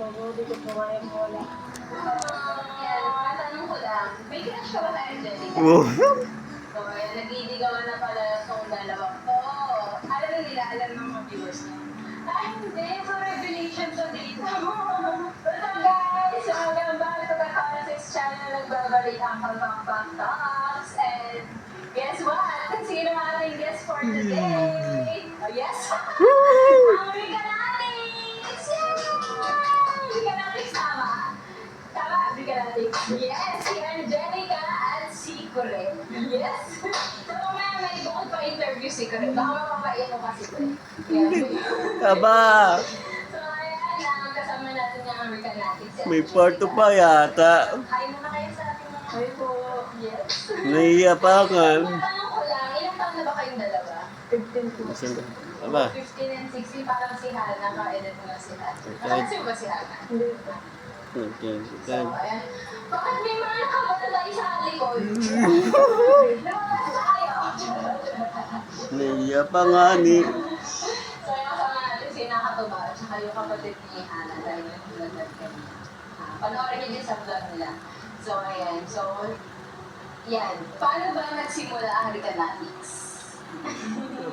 Hindi ko po kaya mawala. Yan, matanong ko lang, may crush ka ba kay Angelica? Oh. So, nag-iigawan na pala itong dalawang to. Alam na nila, alam ng mga viewers niya. Hindi. So, revelation to dito. What's up, guys? So, hanggang ba ito ka para sa channel na nagbabalik ang Kalbang Talks. And guess what? Sino ang ating guest for today? Oh, yes? Ang Rica Natix! Yay! Rica Natix, tama? Tama, Rica Natix. Yes, si Angelica at si Corre. Yes. So, mamaya may bukod pa interview si Corre. Baka mapapaiyak ko kasi Corre. Aba, So, ayan, kasama natin yung Rica Natix. may parto pa yata. Hi muna kayo sa ating mga... Hi po. Yes. Nahiya pa nga. Matanong ko lang, ilang taon na ba kayong dalawa? 15 po. Aba, 15 and 16, parang si Hana, ka-edit mo na si Hana. Nakasi mo ba si Hana? Hindi po. okay. So, ayan. Bakit may mga nakabala tayo sa likod? Lumabas na kayo. Nahiya pa nga ni. So, yung kasama natin si Nakatuba, tsaka yung kapatid ni Hana, dahil nag-vlog kami. Panoorin niyo din sa vlog nila. So, ayan. So, yan. Paano ba nagsimula ang Rica Natix?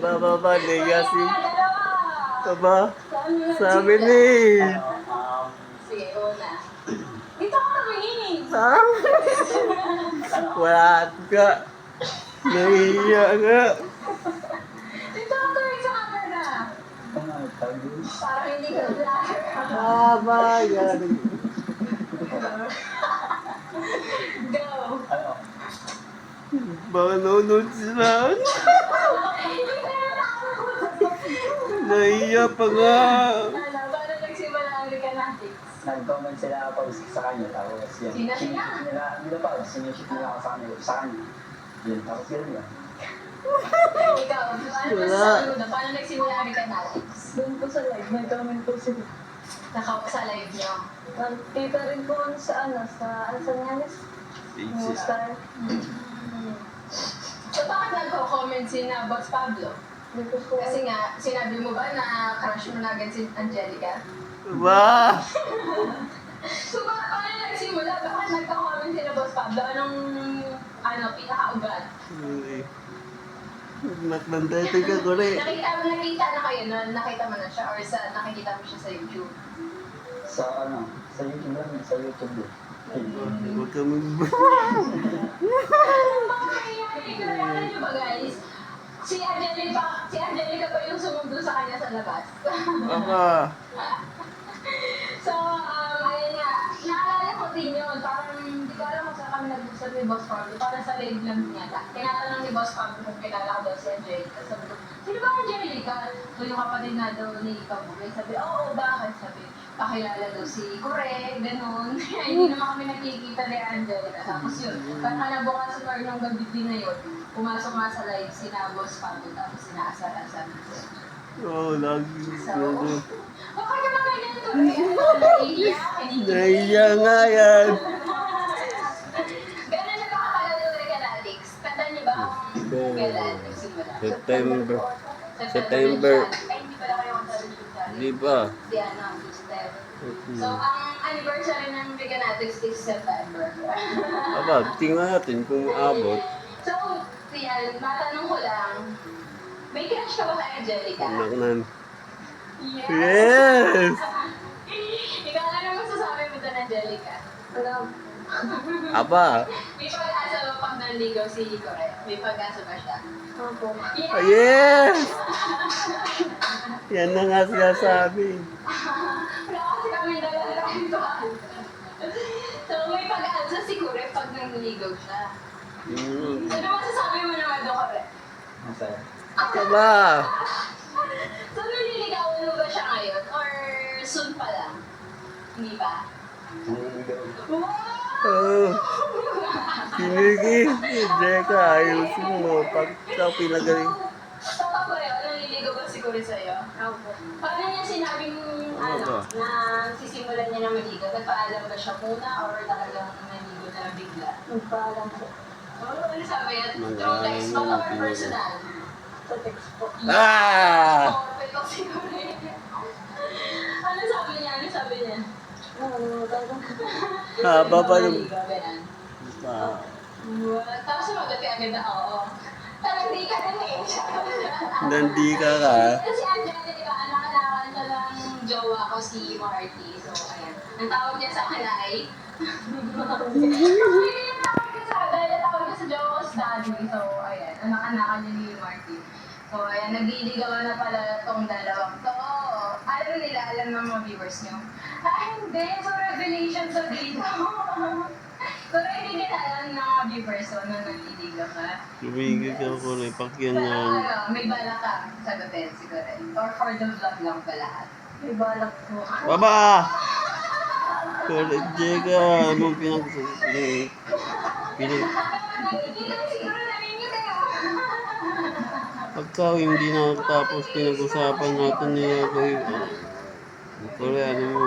Aba, nahiya si. Dalawa! Aba, Paano sabi nagsimula? ni. Sige, una. Dito ka tumingin. Ha? Wala ka. Nahiya nga. Dito ka tumingin sa camera. Parang hindi ka vlogger. Aba, yan. Go. Baka nunod sila. Nahiya pa nga. Ano, paano nagsimula ang Rica Natix? Nag-comment sila post sa kanya, tapos yun. Sino? Siniship nila, hindi na pa, siniship nila ako sa kanya. Yun, tapos yun yun. Ikaw, ano Wala. ba paano nagsimula ang Rica Natix? Doon po sa live, may comment po sila. Sa live niyo. Tita rin po ano sa Ansanyanes. Yung star. So, bakit nagko-comment si na Boss Pablo? Hindi ko po. Kasi nga, sinabi mo ba na crush mo na agad si Angelica? Ba? So, paano nagsimula? Bakit nagko-comment si na Boss Pablo? Anong, pinaka-ugat? Nagnandete ka ko rin. Nakita na kayo nun? Nakita mo na siya? Or nakikita mo siya sa YouTube? Sa YouTube lang, sa YouTube din. Huwag kami. Kilala niyo ba guys? Si Angelica pa yung sumundo sa kanya sa labas. Aba. So, ayun nga, naalala ko din yun, parang hindi ko alam kung saan kami nag-usap ni Boss Pablo, parang sa live lang niya. Tinatanong ni Boss Pablo kung kilala ko daw si Angelica. Sabi ko, sino ba Angelica? So, yung kapatid na daw ni Kabugay, sabi, oo, bakit? Sabi, pakilala daw si Corre, ganun. Hindi naman kami nakikita ni Angelica. Tapos yun, pagkanabukas or nung gabi din na yun, pumasok nga sa live si na Boss Pablo, tapos sinaasar-asar. Oo, lagi. Bakit naman ganyan to? Naiiyak, kinikilig. Nahiya nga yan. Gano'n na nakakalaga ng Rica Natix? Kanta niyo ba ang kailan nagsimula? September. September. Ay, hindi pala kayo kanta rin yung Di ba? Si ano, September. So, ang anniversary ng Rica Natix is September. Aba, tingnan natin kung abot. So, yan, matanong ko lang, may crush ka ba kay Angelica? Naknan. Yes! Yes! Ikaw, ano masasabi mo doon, Angelica? Wala. Aba. May pag-asa ba pag nanligaw si Corre? May pag-asa ba siya? Opo. Ah, yes! Yan na nga sinasabi. Wala kasi kami nalalakihan. So, may pag-asa si Corre pag nanligaw siya. Mm. So, ano masasabi mo naman doon, Corre? Masaya. Aba. So, naliligawan mo ba siya ngayon? Or soon pa lang? Hindi pa? Naniligaw. Wow! Oh. Kinigi. Jeka, ayusin mo. Pagka pinagaling. So, Corre, naliligaw ba si Corre sa'yo? Opo. Paano niya sinabing, na sisimulan niya na maligaw? Nagpaalam ba siya muna or talagang naligaw na lang bigla? Nagpaalam po. Oh, ano sabi yan? Through text ba or personal? Sa text po. Ah! Perfect ko siguro. Ano sabi niya? Haba pa yung... Naligaw, ganun. Ah, Tapos sumagot ka agad na oo. Parang di ka na nandi ka ka. Kasi Angela, di ba, anak-anakan siya ng jowa ko si Marty. So, ayan. Ang tawag niya sa akin ay... Dahil ang tawag niya sa jowa ko Stanley. So, ayan. Anak-anakan niya ni Marty. So, ayan. Nagliligawan na pala itong dalawang to. Alam nila, alam ng mga viewers niyo. Hindi. So, revelation sa dito. Pero hindi nila alam ng mga viewers so, na nagliligaw ka. Lumigil ka ko na ipakyan Pero yan. may balak ka sagutin siguro. Or for the vlog lang pa lahat. May balak po. Baba! Correct, Jeka. Anong pinagsasabi? Nakikita siguro namin yun kayo. Pagka hindi nakatapos pinag-usapan natin niya ko yung... Kore, ano mo?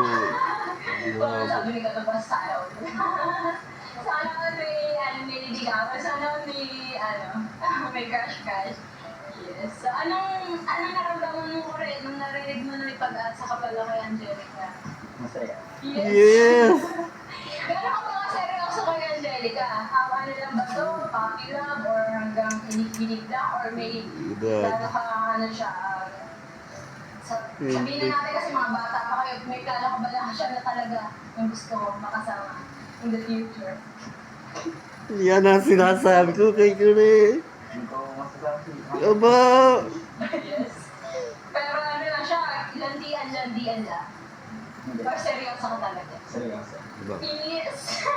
Baka sabi ni Katubas tayo. Sana may nililigawan. Sana may crush. Yes. So, anong naramdaman mo ko rin nung narinig mo na ipag-at sa kapala kay Angelica? Masaya. Yes! Pero kung mga seryoso kay Angelica, ano lang ba to? Puppy love or hanggang kinig-kinig lang or may plano ka siya? Sabihin na natin kasi mga bata pa kayo, may plano ka ba na siya na talaga yung gusto ko makasama in the future? Yan ang sinasabi ko kay Kore. Hindi ko masasabi. Aba! Yes. Pero ano lang siya, landian lang. Hindi. Or seryoso ka talaga? Seryoso. Yes!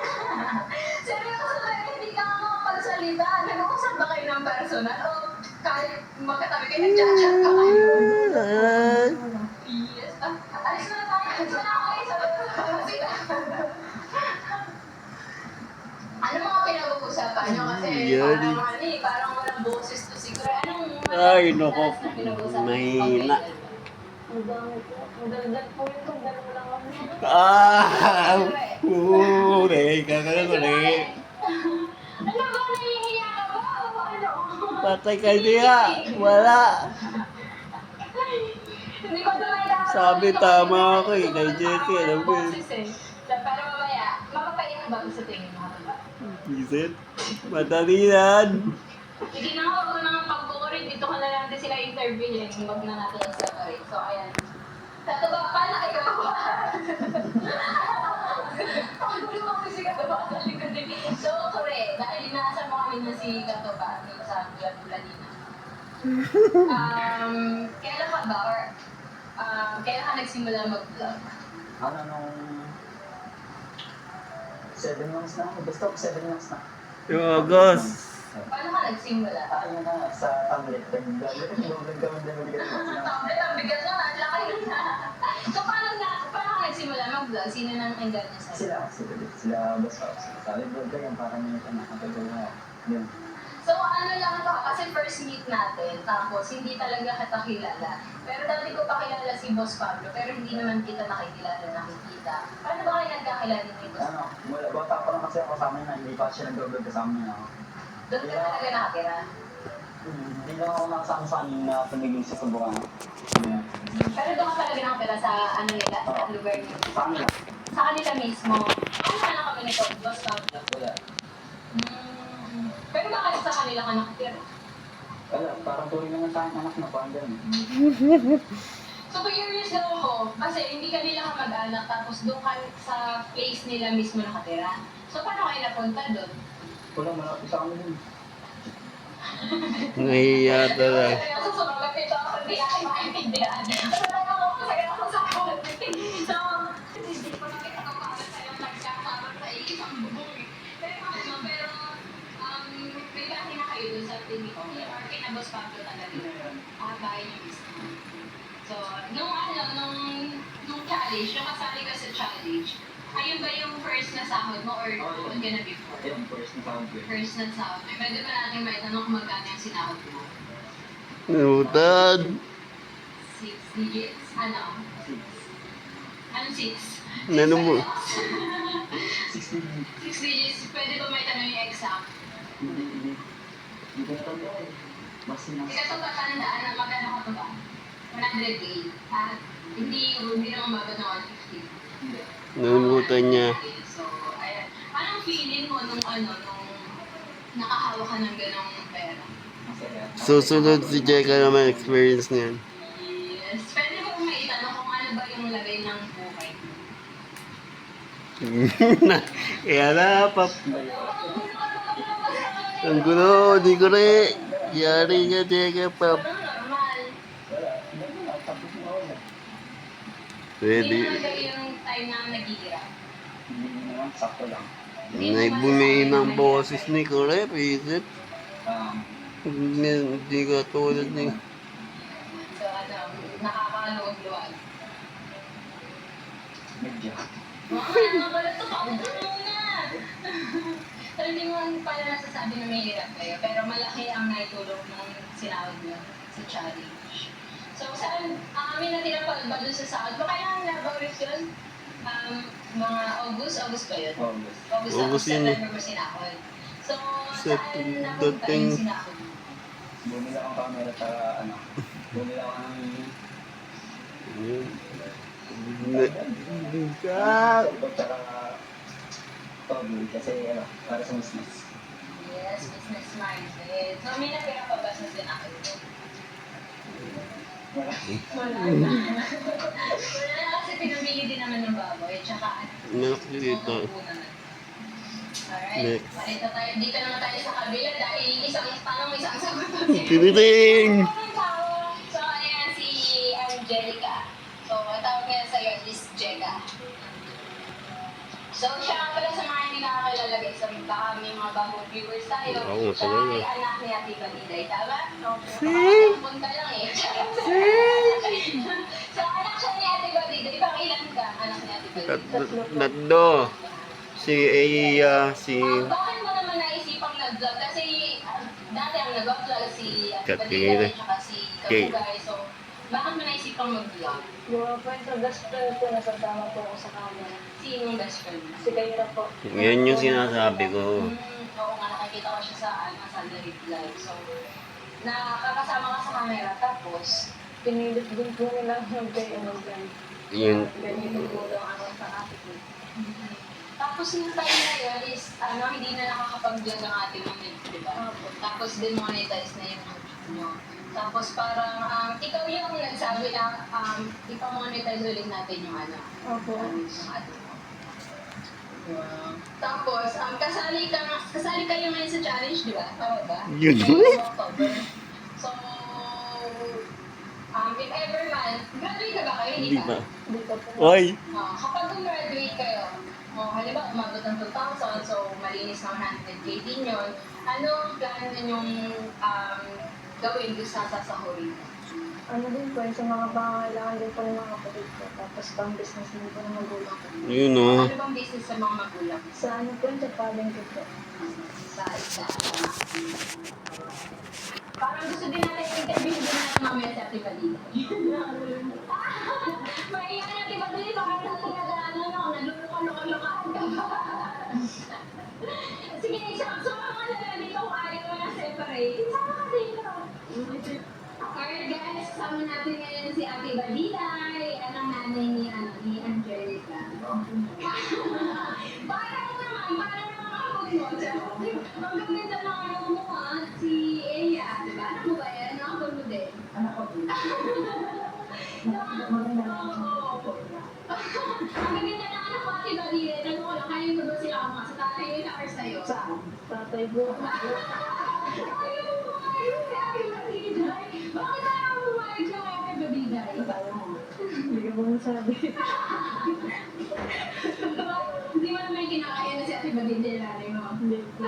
Seryoso ka, hindi ka makapagsalita. Nag-uusap ba kayo ng personal? O kahit magkatabi kayo, nag-chat pa kayo? Ay! Yes. Alis na tayo. Ano mga pinag-uusapan nyo? Kasi Yan. parang walang boses to siguro. Anong Ay, nako. madalas na pinag-uusapan? Mahina. Ang dami po. Ang dagdag po yun kung dalawa lang kami. Ah! Kore, kakakore. Ano ba? Nahihiya ka ba? O ano? Patay ka niya. Wala. Hindi ko tumayo. Sabi tama ako eh, kay Jesse, alam ko eh. Pero mamaya, mapapaiyak ba sa tingin mo? Visit. Madali yan. Hindi na ako na nga pagbukurin. Dito ka na lang din sila interviewin. Huwag na natin yung separate. So, ayan. Tato ba? Paano kayo? Ang gulo ko si Katoba. So, correct. Dahil nasa mo kami na si Katoba dito sa Bulan-Bulanina. Kailan ka ba? Or kailan ka nagsimula mag-vlog? Ano nung 7 months na ako. Basta 7 months na. Yung August. Paano ka nagsimula? Ayun na, sa tablet. Nag-vlog kami na mabigat na. Tablet, ang bigat na. Ang laki na. So, paano ka nagsimula mag-vlog? Sino nang enggan niya sa'yo? Sila basta. Sabi vlog ka yan, parang may nakakagawa. Yun. So, ano lang to, kasi first meet natin, tapos hindi talaga kita kilala. Pero dati ko pa kilala si Boss Pablo, pero hindi naman kita nakikita. Paano ba kayo nagkakilala ni Boss? Ano, bata pa lang kasi ako kasama niya, hindi pa siya nag-vlog kasama niya. Doon ka talaga nakatira. Hindi lang ako nakasama sa amin na tumigil sa subukan. Pero doon ka talaga nakatira sa ano nila, sa lugar niyo. Sa amin lang. Sa kanila mismo. Ano na kami nito, Boss Pablo? Wala. Pero bakit sa kanila ka nakatira? Wala, parang tuloy naman sa akin anak na parang ganun. So, curious lang ako, kasi hindi kanila ka mag-anak, tapos doon ka sa place nila mismo nakatira. So, paano kayo napunta doon? Wala, malapit sa amin yun. Nahiya talaga. Kaya sa sumagot ito ako, hindi ako maintindihan. Pero ako, masaya ako sa konti. So, hindi ko nakita ko para sa'yo nagkakama sa isang bubong. Pero, may bahay na kayo doon sa TV ko. Or kinabos Pablo talaga. Bahay niyo mismo. So, nung challenge, yung kasali ka sa challenge, ayun ba yung first na sahod mo or kung ka na before? Ayun, first na sound yun. First na sahod. Pwede ba natin may tanong kung magkano yung sinahod mo? Nutan. 6 digits? Ano? Anong 6? Ano mo? 16. 6 digits. Pwede ba may tanong yung exact? Hindi ko natanda eh. Mas na. Ikaw ba tandaan na magkano ka to ba? 100K. At hindi naman umabot ng 150. Hindi. Nalimutan niya. So, ayan. Anong feeling mo nung nakahawa ka ng ganong pera? Masaya. Susunod si Jeka naman experience niyan. Yes. Pwede mo may itanong kung ano ba yung lagay ng buhay mo? Kaya na, pap. Ang gulo, di ko rin. Yari niya, Jeka, pap. Pero normal. Wala. Tapos na ako. Pwede. Hindi naman kayo yung time na naghihirap. Hindi naman, sakto lang. Nagbumay ng boses ni Corep, isip. Hindi ka tulad niya. So, nakakaluwag-luwag. Medyo. Ano nga pala ito? Pakutuloy na! So, hindi mo pala nasasabi na may hirap kayo, pero malaki ang naitulong ng sinawag mo sa challenge. So, saan, may natira pa ba doon sa sahod? Baka kailangan na-baulis yun? Mga August ba yun? August. August yun eh. September mo sinahod. So, Sa saan napunta yung sinahod mo? Bumili akong camera tsaka bumili ako ng Yun. laptop tsaka Toby kasi para sa business. Yes, business minded. So, may natira pa ba sa sinahod mo? Wala. Wala na. Wala na kasi pinamili din naman yung baboy. Tsaka Nakikita. Alright. Next. Palito tayo. Dito naman tayo sa kabila dahil isang tanong, isang sagot. Tiniting! So, ayan si Angelica. So, ang tawag niya sa'yo is Jega. So, siya nga pala sa mga hindi nakakilala guys. Baka may mga bagong viewers tayo. Oo, Siya talaga. ay anak ni Ate Baliday. Tama? See? Punta lang eh. So, anak siya ni Ate Baliday. Pang ilan ka, anak ni Ate Baliday? Natlo. Si Aya, si... Bakit mo naman naisipang nag-vlog? Kasi dati ang nag-vlog si Ate Kat Baliday Kay. at si Kay. Kabugay. So, bakit mo naisipang mag-vlog? Yung kwento, best friend ko, nasasama po ako sa camera. Sinong best friend mo? Si Kayra po. Yan yung sinasabi ko. Oo nga, nakikita ko siya sa live vlog. So, nakakasama ka sa camera. Tapos, Pinilit din po nila mag-gay ano dyan. Yung... Ganito po daw ano sa atin. tapos yung time na yun is, hindi na nakakapag-vlog ang ating mga di ba? Tapos demonetize na yung YouTube nyo. Tapos parang, ikaw yung nagsabi na ipamonetize ulit natin yung Opo. yung ating mo. Tapos, kasali kayo ngayon sa challenge, di ba? Tama ba? Yun. Ngayong October. So, if ever man, graduate na ba kayo? Hindi ba? Dito po. Oy! Kapag gumraduate kayo, halimbawa, umabot ng 2,000, so malinis na 100K din yun, anong plano ninyong gawin doon sa sasahurin? Ano din po, yung sa mga pangangailangan din po ng mga kapatid ko. Tapos pang business din po ng magulang ko. Yun o. Ano bang business sa mga magulang? Sa ano po, sa palengke po. Sa isa. Parang gusto din natin interview din natin mamaya sa Ate Balita. Maiyan na Ate Balita, baka nalulukan-lukan-lukan ka ba? Sige, so mga nalala dito kung ayaw mo na separate. Sama ka dito. Alright guys, kasama natin ngayon si Ate Balita, anong nanay ni Angelica. Parang ako mo, ang gaganda ng ano mo si Eya, di ba? Anak mo ba yan? Nakapag mo din? Anak ko din. Ang gaganda ng anak ko, Ate Balita, tanong ko lang, kaya ko ba sila ako sa tatay nila or sa'yo? Saan? Tatay po. Ayaw mo pumayag si Ate Balita. Bakit ayaw mo pumayag siya kay Ate Balita? Ayaw mo. Hindi ka po masabi. Hindi mo naman kinakaya na si Ate Balita yung nanay mo. Hindi po.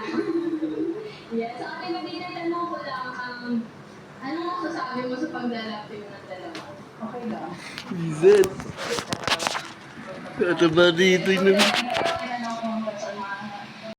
Yes, so Ate Balita, tanong ko lang, anong masasabi mo sa paglalapit ng dalawa? Okay ba? Zed! Ito ba dito yun?